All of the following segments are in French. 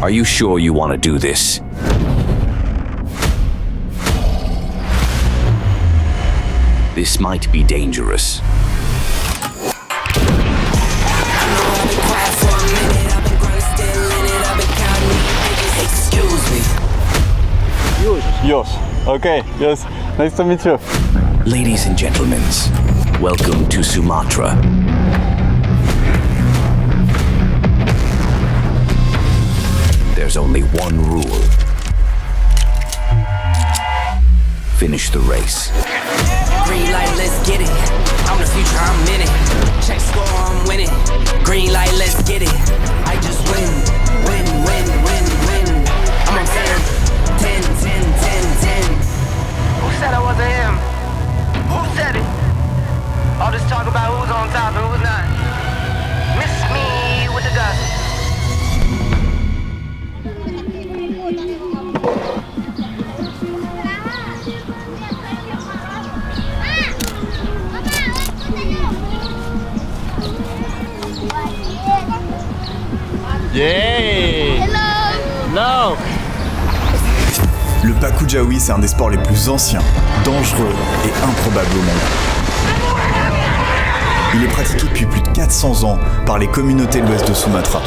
Are you sure you want to do this? This might be dangerous. Excuse me. Yours. Okay, yes. Nice to meet you. Ladies and gentlemen, welcome to Sumatra. There's only one rule. Finish the race. Green light, let's get it. I'm the future, I'm in it. Check score, I'm winning. Green light, let's get it. I just win, win, win, win, win. I'm on 10, 10, 10, 10, 10. Who said I wasn't him? Who said it? All this talk about who's on top and who's not. Miss me with the gossip. Yeah! Hello! Le Paku Jawi, c'est un des sports les plus anciens, dangereux et improbables au monde. Il est pratiqué depuis plus de 400 ans par les communautés de l'ouest de Sumatra.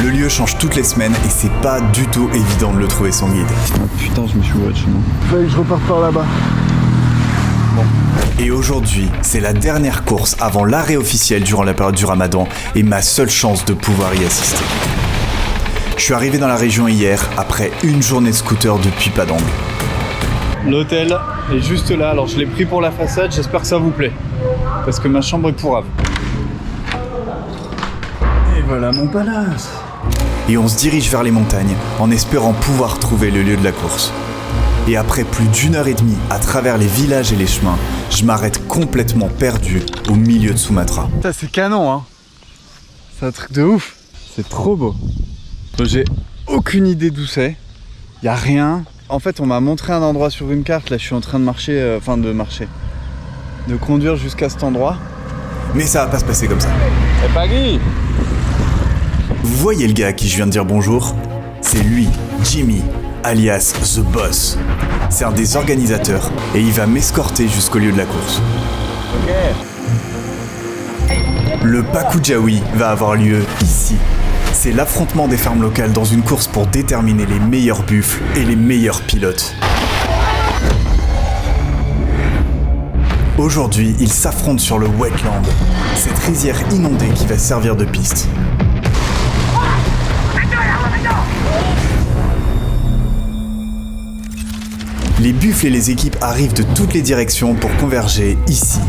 Le lieu change toutes les semaines et c'est pas du tout évident de le trouver sans guide. Oh, putain, je me suis watché, moi. Fallait que je reparte par là-bas. Et aujourd'hui, c'est la dernière course avant l'arrêt officiel durant la période du Ramadan et ma seule chance de pouvoir y assister. Je suis arrivé dans la région hier, après une journée de scooter depuis Padang. L'hôtel est juste là, alors je l'ai pris pour la façade, j'espère que ça vous plaît. Parce que ma chambre est pourrave. Et voilà mon palace. Et on se dirige vers les montagnes en espérant pouvoir trouver le lieu de la course. Et après plus d'1h30 à travers les villages et les chemins, je m'arrête complètement perdu au milieu de Sumatra. Ça c'est canon, hein. C'est un truc de ouf. C'est trop beau. J'ai aucune idée d'où c'est. Y a rien. En fait, on m'a montré un endroit sur une carte. Là, je suis en train de marcher, de conduire jusqu'à cet endroit. Mais ça va pas se passer comme ça. C'est pas Guy. Vous voyez le gars à qui je viens de dire bonjour? C'est lui, Jimmy, alias The Boss. C'est un des organisateurs et il va m'escorter jusqu'au lieu de la course. Le Paku Jawi va avoir lieu ici. C'est l'affrontement des fermes locales dans une course pour déterminer les meilleurs buffles et les meilleurs pilotes. Aujourd'hui, ils s'affrontent sur le wetland, cette rizière inondée qui va servir de piste. Les buffles et les équipes arrivent de toutes les directions pour converger ici.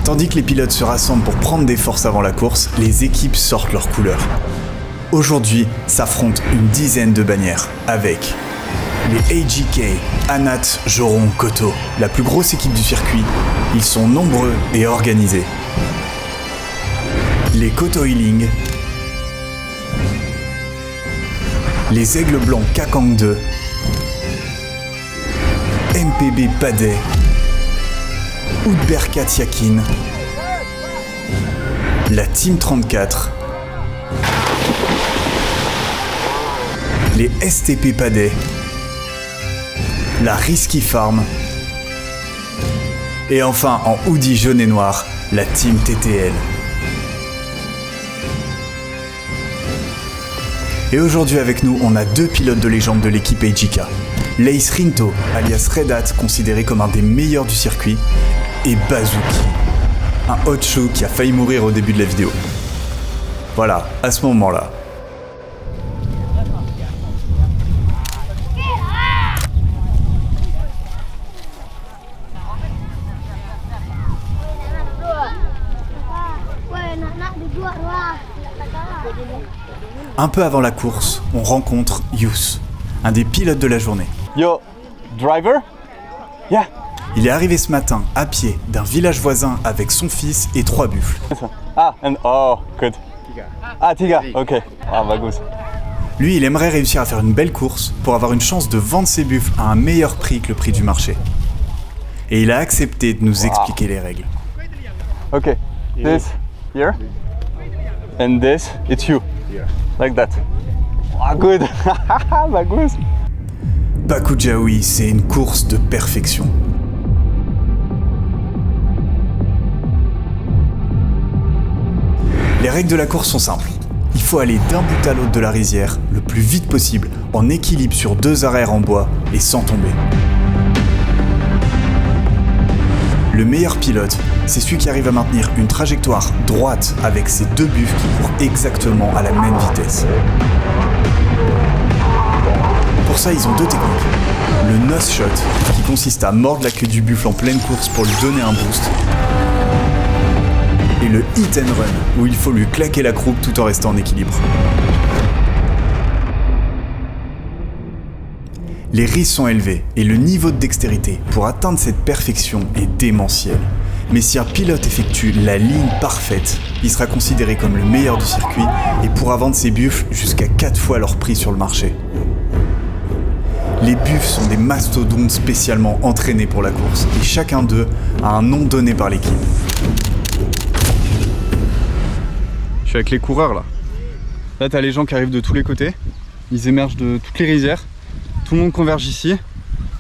Tandis que les pilotes se rassemblent pour prendre des forces avant la course, les équipes sortent leurs couleurs. Aujourd'hui, s'affrontent une dizaine de bannières, avec les AGK, Anat Jorong Koto, la plus grosse équipe du circuit. Ils sont nombreux et organisés. Les Koto Healing, les Aigles Blancs Kakang 2, MPB Padé, Udberkat Yakin, la Team 34, les STP Padé, la Risky Farm, et enfin en hoodie jaune et noir, la Team TTL. Et aujourd'hui avec nous, on a deux pilotes de légende de l'équipe AGK. Lace Rinto, alias Red Hat, considéré comme un des meilleurs du circuit, et Bazooki, un hot shoe qui a failli mourir au début de la vidéo. Voilà, à ce moment-là. Un peu avant la course, on rencontre Yus, un des pilotes de la journée. Yo, driver? Yeah. Il est arrivé ce matin à pied d'un village voisin avec son fils et 3 buffles. Ah, good. Ah, Tiga, ok. Ah, bagus. Lui, il aimerait réussir à faire une belle course pour avoir une chance de vendre ses buffles à un meilleur prix que le prix du marché. Et il a accepté de nous expliquer les règles. Ok, this here, and this, it's you. Like that. Oh, good. Bagus. Baku Jawi, c'est une course de perfection. Les règles de la course sont simples. Il faut aller d'un bout à l'autre de la rizière le plus vite possible, en équilibre sur 2 arrières en bois et sans tomber. Le meilleur pilote, c'est celui qui arrive à maintenir une trajectoire droite avec ses 2 buffles qui courent exactement à la même vitesse. Pour ça, ils ont 2 techniques. Le nose shot, qui consiste à mordre la queue du buffle en pleine course pour lui donner un boost. Et le hit and run, où il faut lui claquer la croupe tout en restant en équilibre. Les risques sont élevés et le niveau de dextérité pour atteindre cette perfection est démentiel. Mais si un pilote effectue la ligne parfaite, il sera considéré comme le meilleur du circuit et pourra vendre ses buffles jusqu'à 4 fois leur prix sur le marché. Les buffles sont des mastodontes spécialement entraînés pour la course et chacun d'eux a un nom donné par l'équipe. Je suis avec les coureurs là. Là t'as les gens qui arrivent de tous les côtés. Ils émergent de toutes les rizières. Tout le monde converge ici.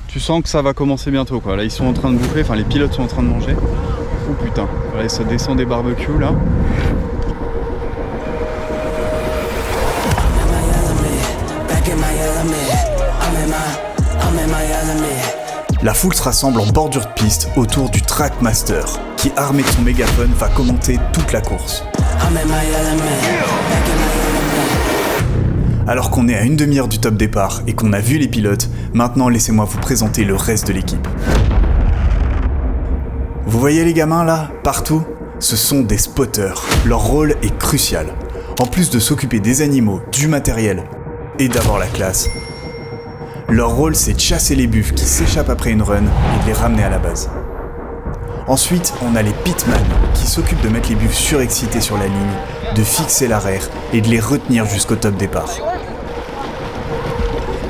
Tu sens que ça va commencer bientôt quoi. Là ils sont en train de bouffer, enfin les pilotes sont en train de manger. Oh putain, là ça descend des barbecues là. La foule se rassemble en bordure de piste autour du Trackmaster, qui armé de son mégaphone va commenter toute la course. Alors qu'on est à une demi-heure du top départ et qu'on a vu les pilotes, maintenant laissez-moi vous présenter le reste de l'équipe. Vous voyez les gamins là, partout ? Ce sont des spotters. Leur rôle est crucial. En plus de s'occuper des animaux, du matériel et d'avoir la classe, leur rôle c'est de chasser les buffles qui s'échappent après une run et de les ramener à la base. Ensuite, on a les pitman qui s'occupent de mettre les buffles surexcités sur la ligne, de fixer l'arrière et de les retenir jusqu'au top départ.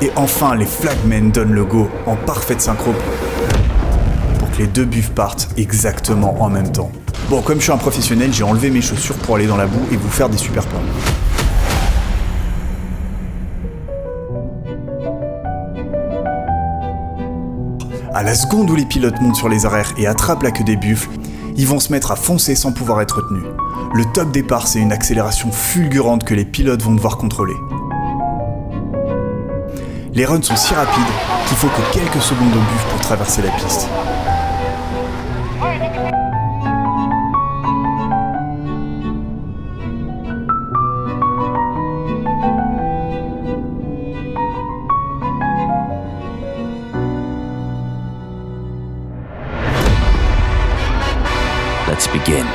Et enfin, les flagmen donnent le go en parfaite synchro pour que les 2 buffles partent exactement en même temps. Bon, comme je suis un professionnel, j'ai enlevé mes chaussures pour aller dans la boue et vous faire des super plans. À la seconde où les pilotes montent sur les arrières et attrapent la queue des buffles, ils vont se mettre à foncer sans pouvoir être retenus. Le top départ, c'est une accélération fulgurante que les pilotes vont devoir contrôler. Les runs sont si rapides qu'il faut que quelques secondes au buffle pour traverser la piste. Let's begin.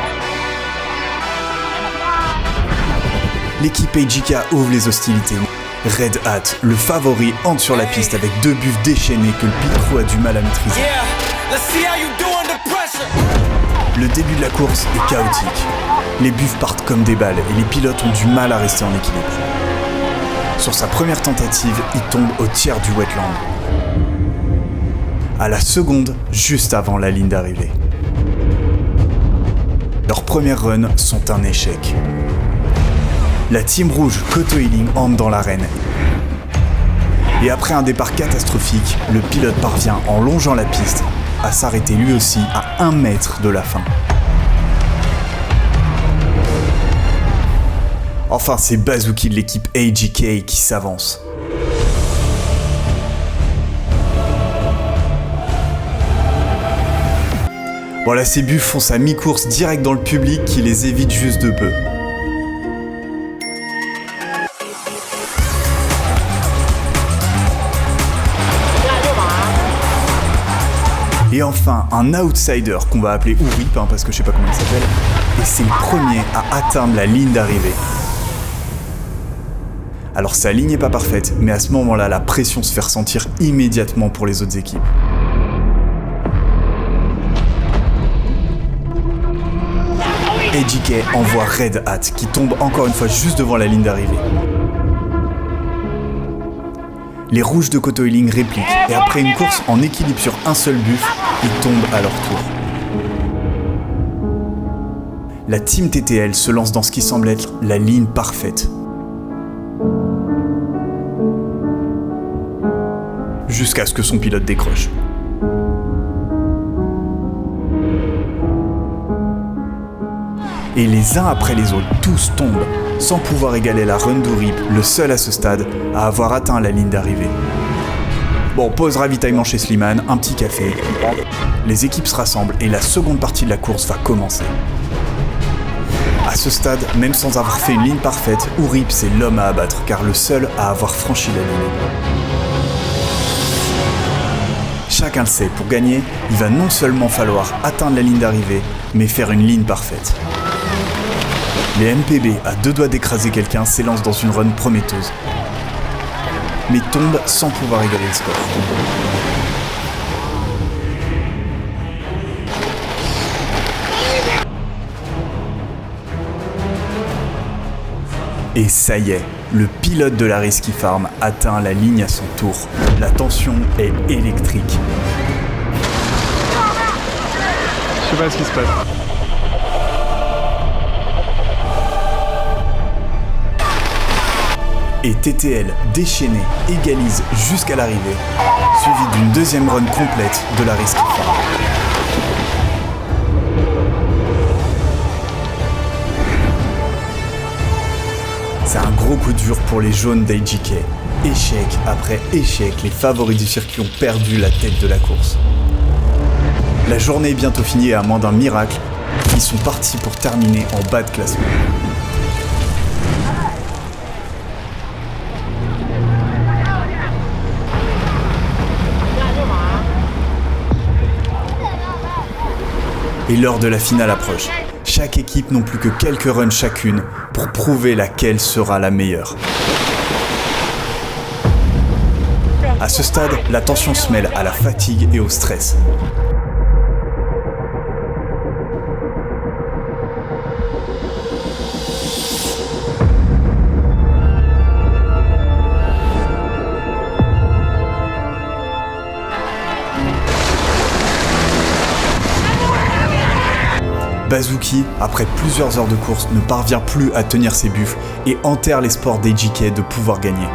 L'équipe AJK ouvre les hostilités. Red Hat, le favori, entre sur la piste avec 2 buffles déchaînés que le pit crew a du mal à maîtriser. Le début de la course est chaotique. Les buffles partent comme des balles et les pilotes ont du mal à rester en équilibre. Sur sa première tentative, il tombe au tiers du wetland. À la seconde, juste avant la ligne d'arrivée. Leurs premières runs sont un échec. La team rouge Kotoiling entre dans l'arène. Et après un départ catastrophique, le pilote parvient, en longeant la piste, à s'arrêter lui aussi à 1 mètre de la fin. Enfin, c'est Bazooki de l'équipe AJK qui s'avance. Voilà, ces buffles font sa mi-course direct dans le public qui les évite juste de peu. Et enfin, un outsider qu'on va appeler Ourip, parce que je sais pas comment il s'appelle, et c'est le premier à atteindre la ligne d'arrivée. Alors sa ligne n'est pas parfaite, mais à ce moment-là, la pression se fait ressentir immédiatement pour les autres équipes. AJK envoie Red Hat qui tombe encore une fois juste devant la ligne d'arrivée. Les rouges de Kotoiling répliquent et après une course en équilibre sur un seul buffle, ils tombent à leur tour. La team TTL se lance dans ce qui semble être la ligne parfaite. jusqu'à ce que son pilote décroche. Et les uns après les autres, tous tombent, sans pouvoir égaler la run d'Ourip, le seul à ce stade à avoir atteint la ligne d'arrivée. Bon, pause ravitaillement chez Slimane, un petit café. Les équipes se rassemblent et la seconde partie de la course va commencer. À ce stade, même sans avoir fait une ligne parfaite, Ourip c'est l'homme à abattre, car le seul à avoir franchi la ligne. Chacun le sait, pour gagner, il va non seulement falloir atteindre la ligne d'arrivée, mais faire une ligne parfaite. Les MPB, à deux doigts d'écraser quelqu'un, s'élancent dans une run prometteuse, mais tombent sans pouvoir égaler le score. Et ça y est, le pilote de la Risky Farm atteint la ligne à son tour. La tension est électrique. Je sais pas ce qui se passe. Et TTL, déchaîné, égalise jusqu'à l'arrivée, suivi d'une deuxième run complète de la Risky Farm. C'est un gros coup dur pour les jaunes d'AGK. Échec après échec, les favoris du circuit ont perdu la tête de la course. La journée est bientôt finie et à moins d'un miracle, ils sont partis pour terminer en bas de classement. Et l'heure de la finale approche. Chaque équipe n'ont plus que quelques runs chacune pour prouver laquelle sera la meilleure. À ce stade, la tension se mêle à la fatigue et au stress. Bazooki, après plusieurs heures de course, ne parvient plus à tenir ses buffles et enterre l'espoir d'AGK de pouvoir gagner.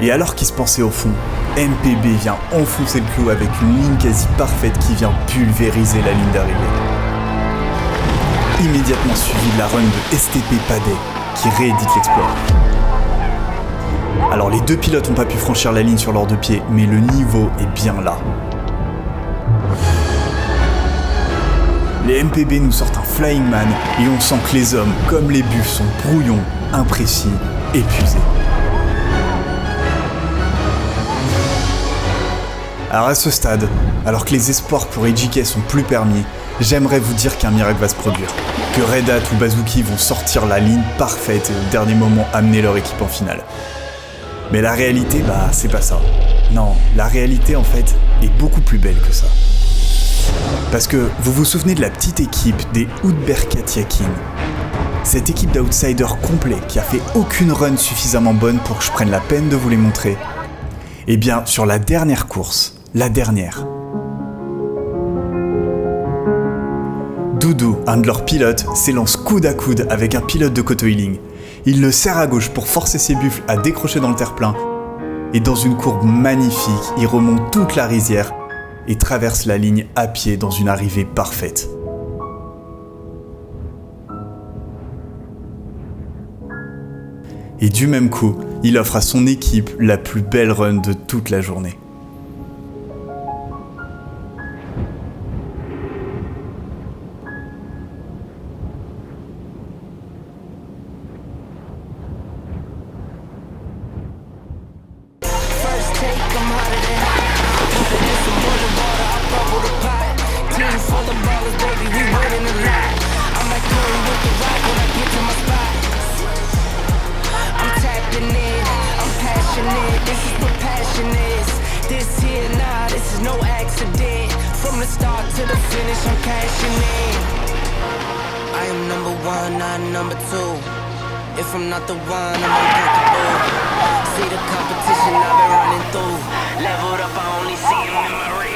Et alors qu'il se pensait au fond, MPB vient enfoncer le clou avec une ligne quasi parfaite qui vient pulvériser la ligne d'arrivée. Immédiatement suivi de la run de STP Padé qui réédite l'exploit. Alors les deux pilotes n'ont pas pu franchir la ligne sur leurs deux pieds, mais le niveau est bien là. Les MPB nous sortent un Flying Man et on sent que les hommes, comme les buffs, sont brouillons, imprécis, épuisés. Alors à ce stade, alors que les espoirs pour AGK sont plus permis, j'aimerais vous dire qu'un miracle va se produire. Que Red Hat ou Bazooki vont sortir la ligne parfaite et au dernier moment amener leur équipe en finale. Mais la réalité, c'est pas ça. Non, la réalité en fait est beaucoup plus belle que ça. Parce que vous vous souvenez de la petite équipe des Udberkat Yakin. Cette équipe d'outsiders complets qui a fait aucune run suffisamment bonne pour que je prenne la peine de vous les montrer. Eh bien, sur la dernière course, la dernière, Doudou, un de leurs pilotes, s'élance coude à coude avec un pilote de Kotoiling. Il le serre à gauche pour forcer ses buffles à décrocher dans le terre-plein. Et dans une courbe magnifique, il remonte toute la rizière et traverse la ligne à pied dans une arrivée parfaite. Et du même coup, il offre à son équipe la plus belle run de toute la journée. If I'm not the one, I'm uncomfortable. See the competition I've been running through. Leveled up, I only see him in my